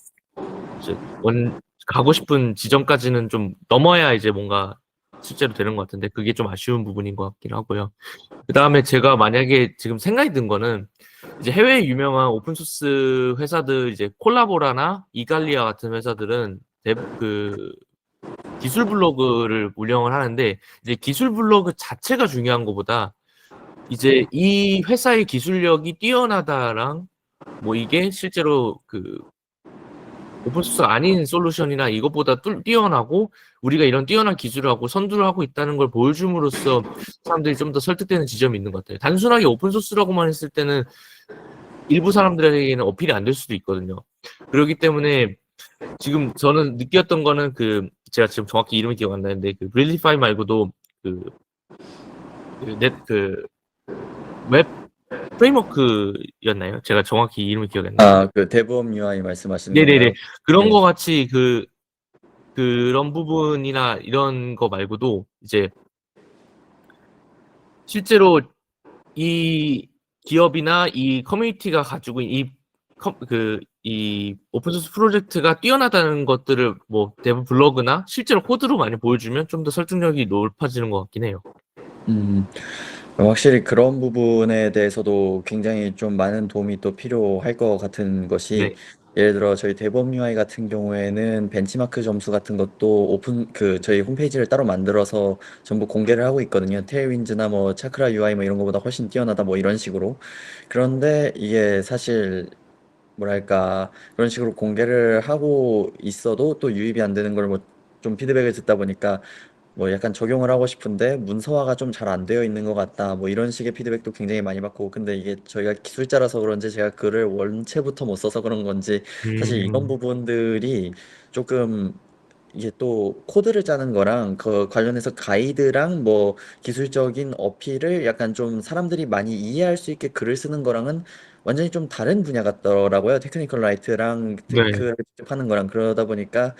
이제 가고 싶은 지점까지는 좀 넘어야 이제 뭔가 실제로 되는 것 같은데 그게 좀 아쉬운 부분인 것 같긴 하고요. 그 다음에 제가 만약에 지금 생각이 든 거는 이제 해외 유명한 오픈소스 회사들 이제 콜라보라나 이갈리아 같은 회사들은 그 기술 블로그를 운영을 하는데 이제 기술 블로그 자체가 중요한 것보다 이제 이 회사의 기술력이 뛰어나다랑 뭐 이게 실제로 그 오픈소스가 아닌 솔루션이나 이것보다 뛰어나고 우리가 이런 뛰어난 기술을 하고 선두를 하고 있다는 걸 보여줌으로써 사람들이 좀 더 설득되는 지점이 있는 것 같아요. 단순하게 오픈소스라고만 했을 때는 일부 사람들에게는 어필이 안 될 수도 있거든요. 그렇기 때문에 지금 저는 느꼈던 거는 그 제가 지금 정확히 이름이 기억 안 나는데 그 브릴리파이 말고도 그웹 프레임워크였나요? 제가 정확히 이름이 기억이 안 나는데. 아, 그 대부업 UI 말씀하시는 네네네. 건가요? 그런 네. 거 같이 그런 부분이나 이런 거 말고도 이제 실제로 이 기업이나 이 커뮤니티가 가지고 이 오픈소스 프로젝트가 뛰어나다는 것들을 뭐 대부분 블로그나 실제로 코드로 많이 보여주면 좀 더 설득력이 높아지는 것 같긴 해요. 음, 확실히 그런 부분에 대해서도 굉장히 좀 많은 도움이 또 필요할 것 같은 것이 네. 예를 들어 저희 대범 UI 같은 경우에는 벤치마크 점수 같은 것도 오픈 그 저희 홈페이지를 따로 만들어서 전부 공개를 하고 있거든요. 테일윈즈나 뭐 차크라 UI 뭐 이런 거보다 훨씬 뛰어나다 뭐 이런 식으로. 그런데 이게 사실 뭐랄까 그런 식으로 공개를 하고 있어도 또 유입이 안 되는 걸 뭐 좀 피드백을 듣다 보니까 뭐 약간 적용을 하고 싶은데 문서화가 좀 잘 안 되어 있는 것 같다. 뭐 이런 식의 피드백도 굉장히 많이 받고 근데 이게 저희가 기술자라서 그런지 제가 글을 원체부터 못 써서 그런 건지 사실 이런 음, 부분들이 조금 이게 또 코드를 짜는 거랑 그 관련해서 가이드랑 뭐 기술적인 어필을 약간 좀 사람들이 많이 이해할 수 있게 글을 쓰는 거랑은 완전히 좀 다른 분야 같더라고요. 테크니컬 라이트랑 네. 테크를 직접 하는 거랑 그러다 보니까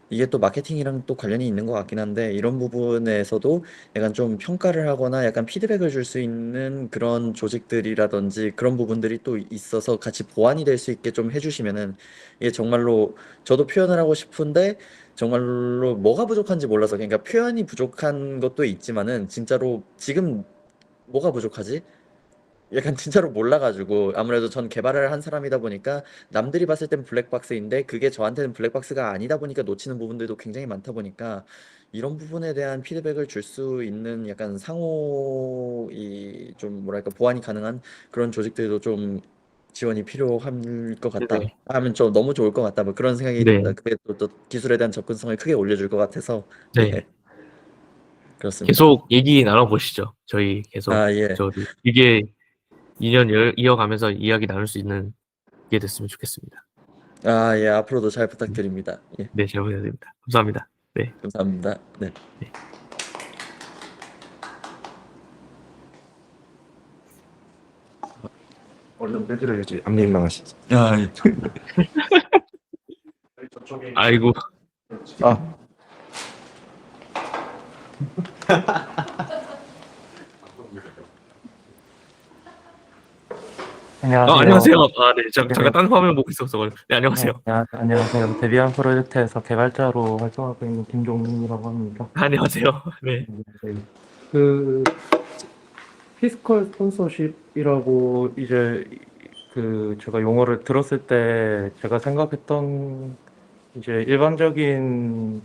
이게 또 마케팅이랑 또 관련이 있는 것 같긴 한데 이런 부분에서도 약간 좀 평가를 하거나 약간 피드백을 줄 수 있는 그런 조직들이라든지 그런 부분들이 또 있어서 같이 보완이 될 수 있게 좀 해주시면은 이게 정말로 저도 표현을 하고 싶은데 정말로 뭐가 부족한지 몰라서 그러니까 표현이 부족한 것도 있지만은 진짜로 지금 뭐가 부족하지? 약간 진짜로 몰라가지고 아무래도 전 개발을 한 사람이다 보니까 남들이 봤을 땐 블랙박스인데 그게 저한테는 블랙박스가 아니다 보니까 놓치는 부분들도 굉장히 많다 보니까 이런 부분에 대한 피드백을 줄 수 있는 약간 상호 이 좀 뭐랄까 보완이 가능한 그런 조직들도 좀 지원이 필요할 것 같다 네. 하면 좀 너무 좋을 것 같다 뭐 그런 생각이 네. 듭니다. 그게 또 기술에 대한 접근성을 크게 올려줄 것 같아서 네. 예, 그렇습니다. 계속 얘기 나눠보시죠. 저희 계속 아, 예. 저도 이게 2년 이어가면서 이야기 나눌 수 있는 게 됐으면 좋겠습니다. 아, 예. 앞으로도 잘 부탁드립니다. 예. 네, 잘 부탁드립니다. 감사합니다. 네. 감사합니다. 네. 얼른 빼드려야지. 앞 민망하시죠. 아, 예. 아이고. 아, 안녕하세요. 안녕하세요. 아, 네. 잠깐 딴 화면 보고 있어서. 네, 안녕하세요. 안녕하세요. 데비안 프로젝트에서 개발자로 활동하고 있는 김종민이라고 합니다. 안녕하세요. 네. 그 피스컬 스폰서십이라고 이제 그 제가 용어를 들었을 때 제가 생각했던 이제 일반적인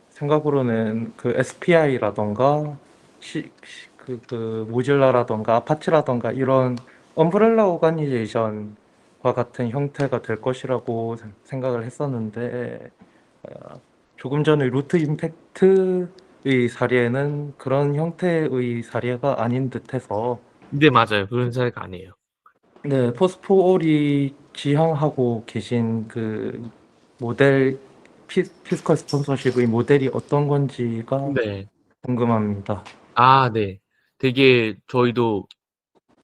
생각으로는 그 SPI라던가 그 모질라라던가 아파치라던가 이런 엄브렐라 오가니제이션과 같은 형태가 될 것이라고 생각을 했었는데 조금 전에 루트 임팩트의 사례는 그런 형태의 사례가 아닌 듯해서 네, 맞아요. 그런 사례가 아니에요. 네, 포스포올이 지향하고 계신 그 모델 피스컬 스폰서십의 모델이 어떤 건지가 네. 궁금합니다. 아, 네. 되게 저희도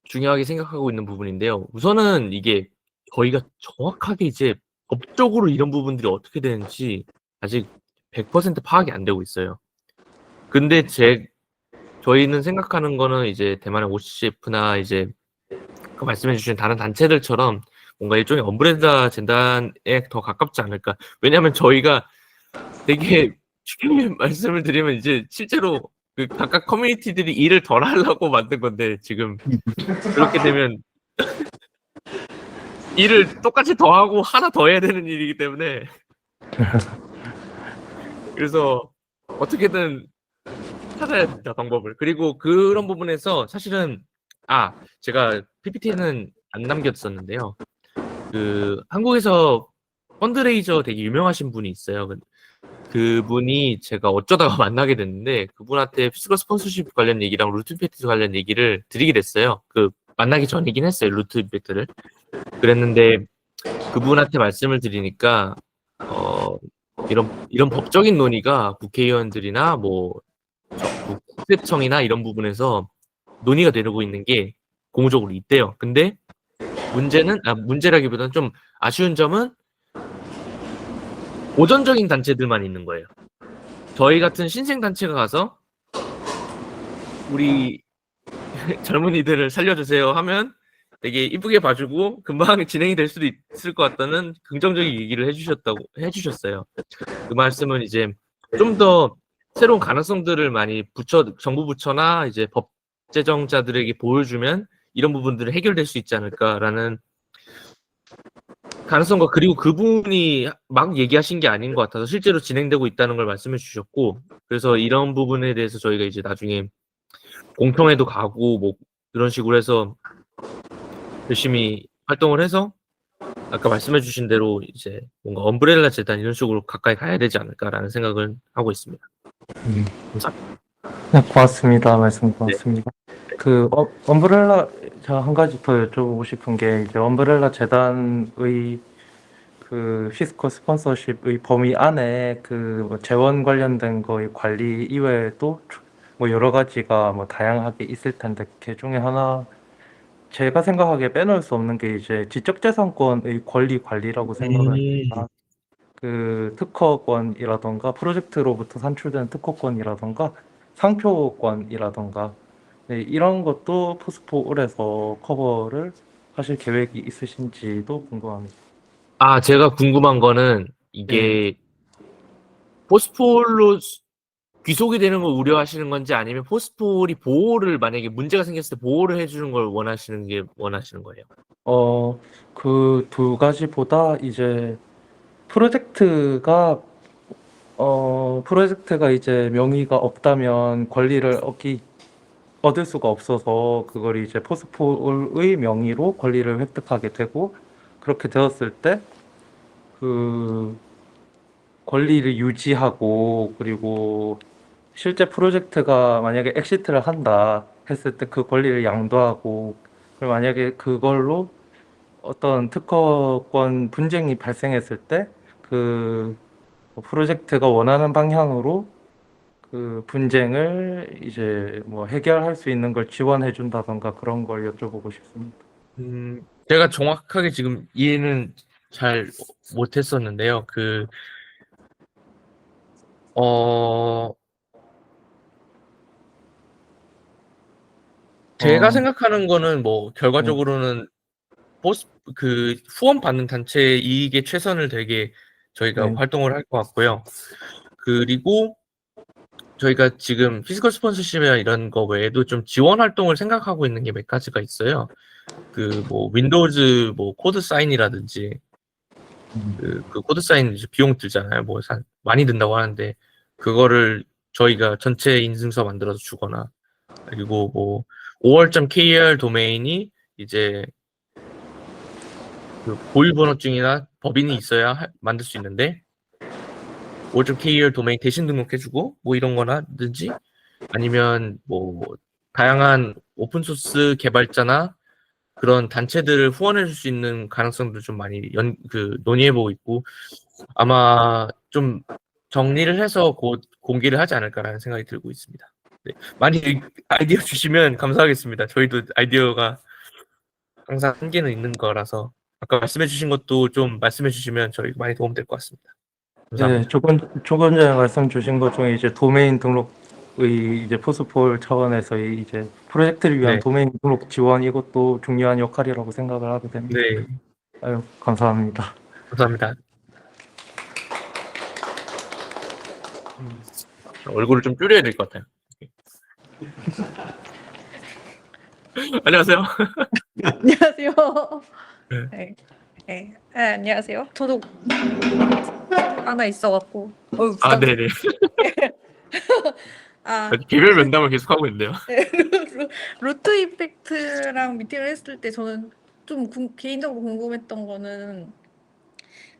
중요하게 생각하고 있는 부분인데요. 우선은 이게 저희가 정확하게 이제 법적으로 이런 부분들이 어떻게 되는지 아직 100% 파악이 안 되고 있어요. 근데 저희는 생각하는 거는 이제 대만의 OCF나 이제 그 말씀해 주신 다른 단체들처럼 뭔가 일종의 엄브레라 재단에 더 가깝지 않을까. 왜냐하면 저희가 되게 쉽게 말씀을 드리면 이제 실제로 그 각각 커뮤니티들이 일을 덜 하려고 만든 건데 지금 그렇게 되면 일을 똑같이 더 하고 하나 더 해야 되는 일이기 때문에 그래서 어떻게든 찾아야 됩니다, 방법을. 그리고 그런 부분에서 사실은 제가 PPT에는 안 남겼었는데요. 그 한국에서 펀드레이저 되게 유명하신 분이 있어요. 그분이 제가 어쩌다가 만나게 됐는데 그분한테 피스컬 스폰서십 관련 얘기랑 루트 임팩트 관련 얘기를 드리게 됐어요. 그 만나기 전이긴 했어요, 루트 임팩트를. 그랬는데 그분한테 말씀을 드리니까 이런 법적인 논의가 국회의원들이나 뭐 국세청이나 이런 부분에서 논의가 되고 있는 게 공적으로 있대요. 근데 문제라기보다는 좀 아쉬운 점은 고전적인 단체들만 있는 거예요. 저희 같은 신생 단체가 가서 우리 젊은이들을 살려주세요 하면 되게 이쁘게 봐주고 금방 진행이 될 수도 있을 것 같다는 긍정적인 얘기를 해주셨어요. 그 말씀은 이제 좀 더 새로운 가능성들을 많이 정부 부처나 이제 법 제정자들에게 보여주면 이런 부분들이 해결될 수 있지 않을까라는 가능성과, 그리고 그분이 막 얘기하신 게 아닌 것 같아서 실제로 진행되고 있다는 걸 말씀해 주셨고, 그래서 이런 부분에 대해서 저희가 이제 나중에 공청회도 가고 뭐 그런 식으로 해서 열심히 활동을 해서 아까 말씀해 주신 대로 이제 뭔가 엄브렐라 재단 이런 식으로 가까이 가야 되지 않을까라는 생각을 하고 있습니다. 감사합니다. 네, 고맙습니다. 말씀 고맙습니다. 그 엄브렐라 제가 한 가지 더 여쭤보고 싶은 게 이제 엄브렐라 재단의 그 피스컬 스폰서십의 범위 안에 그뭐 재원 관련된 거의 관리 이외에도 뭐 여러 가지가 뭐 다양하게 있을 텐데 그 중에 하나 제가 생각하기에 빼놓을 수 없는 게 이제 지적재산권의 권리 관리라고 생각을 합니다. 그 특허권이라던가 프로젝트로부터 산출되는 특허권이라던가 상표권이라던가 이런 것도 포스포올에서 커버를 하실 계획이 있으신지도 궁금합니다. 제가 궁금한 거는 이게 포스폴로 귀속이 되는 걸 우려하시는 건지 아니면 포스폴이 보호를 만약에 문제가 생겼을 때 보호를 해주는 걸 원하시는 거예요? 그 두 가지보다 이제 프로젝트가 이제 명의가 없다면 권리를 얻기 얻을 수가 없어서 그걸 이제 포스폴의 명의로 권리를 획득하게 되고 그렇게 되었을 때 그 권리를 유지하고 그리고 실제 프로젝트가 만약에 엑시트를 한다 했을 때 그 권리를 양도하고 그리고 만약에 그걸로 어떤 특허권 분쟁이 발생했을 때 그 프로젝트가 원하는 방향으로 그 분쟁을 이제 뭐 해결할 수 있는 걸 지원해 준다던가 그런 걸 여쭤보고 싶습니다. 제가 정확하게 지금 이해는 잘 못했었는데요. 제가 어, 생각하는 거는 뭐 결과적으로는 그 후원 받는 단체 이익에 최선을 되게 저희가 네. 활동을 할 것 같고요. 그리고 저희가 지금 피지컬 스폰서십이나 이런 거 외에도 좀 지원 활동을 생각하고 있는 게 몇 가지가 있어요. 그 뭐 윈도우즈 뭐 코드 사인이라든지 그 코드 사인 이제 비용 들잖아요. 뭐 많이 든다고 하는데 그거를 저희가 전체 인증서 만들어서 주거나 그리고 뭐 5월.kr 도메인이 이제 그 고유번호증이나 법인이 있어야 만들 수 있는데 5월.kr 도메인 대신 등록해주고 뭐 이런 거나든지 아니면 뭐 다양한 오픈소스 개발자나 그런 단체들을 후원해 줄 수 있는 가능성도 좀 많이 논의해보고 있고 아마 좀 정리를 해서 곧 공개를 하지 않을까라는 생각이 들고 있습니다. 네, 많이 아이디어 주시면 감사하겠습니다. 저희도 아이디어가 항상 한계는 있는 거라서 아까 말씀해 주신 것도 좀 말씀해 주시면 저희 많이 도움될 것 같습니다. 감사합니다. 네, 조금 전에 말씀 주신 것 중에 이제 도메인 등록의 이제 포스폴 차원에서의 이제 프로젝트를 위한 네. 도메인 등록 지원 이것도 중요한 역할이라고 생각을 하게 됩니다. 네, 아유, 감사합니다. 감사합니다. 얼굴을 좀 줄여야 될 것 같아요. 안녕하세요. 안녕하세요. 네. 네. 네. 네, 안녕하세요. 저도 하나 있어갖고. 어휴, 아, 네네. 아, 개별 면담을 계속 하고 있는데요. 네, 루트 임팩트랑 미팅을 했을 때 저는 좀 개인적으로 궁금했던 거는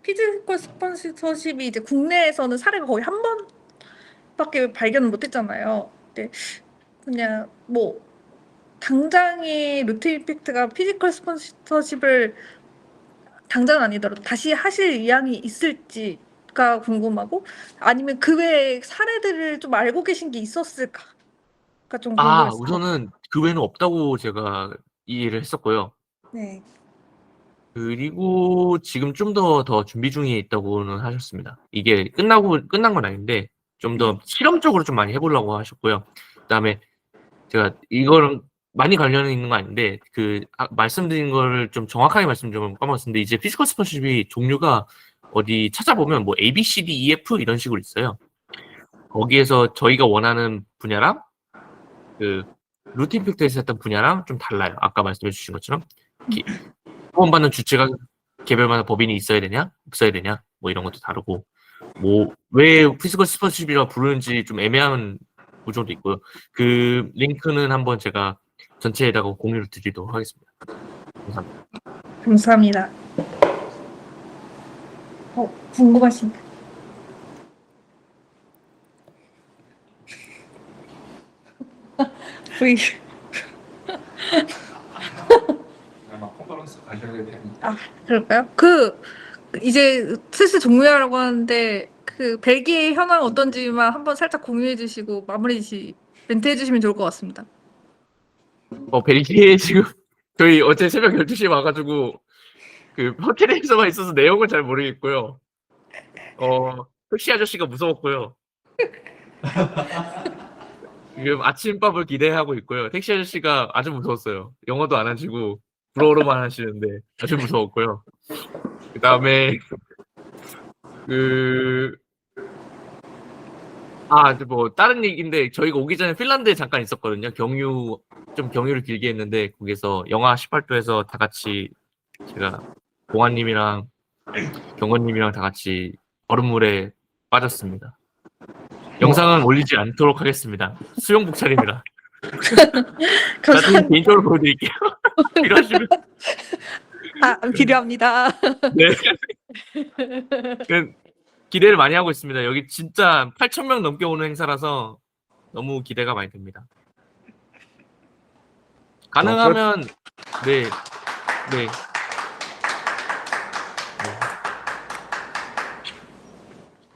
피지컬 스폰서십이 이제 국내에서는 사례가 거의 한 번밖에 발견을 못했잖아요. 근데 그냥 뭐 당장의 루트 임팩트가 피지컬 스폰서십을 당장은 아니더라도 다시 하실 의향이 있을지가 궁금하고 아니면 그 외에 사례들을 좀 알고 계신 게 있었을까가 좀 아, 궁금했어요. 우선은 그 외에는 없다고 제가 이해를 했었고요. 네. 그리고 지금 좀 더 준비 중에 있다고는 하셨습니다. 이게 끝난 건 아닌데 좀 더 실험적으로 좀 많이 해보려고 하셨고요. 그다음에 제가 이거랑 많이 관련이 있는 거 아닌데 말씀드린 거를 좀 정확하게 말씀 좀 까먹었는데 이제 피지컬 스폰서십이 종류가 어디 찾아보면 뭐 A, B, C, D, E, F 이런 식으로 있어요. 거기에서 저희가 원하는 분야랑 그 루트 임팩트에서 했던 분야랑 좀 달라요. 아까 말씀해 주신 것처럼 후원받는 주체가 개별마다 법인이 있어야 되냐 없어야 되냐 뭐 이런 것도 다르고 뭐 왜 피지컬 스폰서십이라고 부르는지 좀 애매한 구조도 있고요. 그 링크는 한번 제가 전체에다가 공유를 드리도록 하겠습니다. 감사합니다. 감사합니다. 궁금하신가? V 아마 컨퍼런스 가셔야 되는. 그럴까요? 이제 슬슬 종료하라고 하는데 그 벨기에 현황 어떤지만 한번 살짝 공유해 주시고 멘트 해주시면 좋을 것 같습니다. 벨기에 지금 저희 어제 새벽 12시에 와가지고 그 호텔에서만 있어서 내용은 잘 모르겠고요. 택시 아저씨가 무서웠고요. 지금 아침밥을 기대하고 있고요. 택시 아저씨가 아주 무서웠어요. 영어도 안 하시고 불어로만 하시는데 아주 무서웠고요. 그다음에 뭐 다른 얘기인데 저희가 오기 전에 핀란드에 잠깐 있었거든요. 경유를 길게 했는데 거기서 영하 18도에서 다 같이 제가 동아님이랑 경건님이랑 다 같이 얼음물에 빠졌습니다. 영상은 올리지 않도록 하겠습니다. 수영복 차림이라. 나중에 감사합니다. 개인적으로 보여드릴게요. 필요하시면. 아, 필요합니다. 네. 그 기대를 많이 하고 있습니다. 여기 진짜 8,000명 넘게 오는 행사라서 너무 기대가 많이 됩니다. 가능하면 네, 네.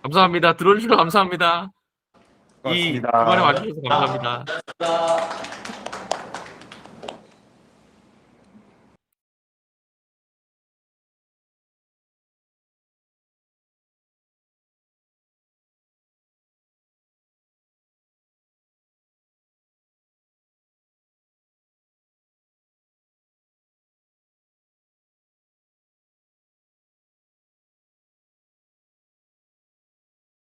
감사합니다. 들어주셔서 감사합니다. 이 고맙습니다. 주말에 와주셔서 감사합니다.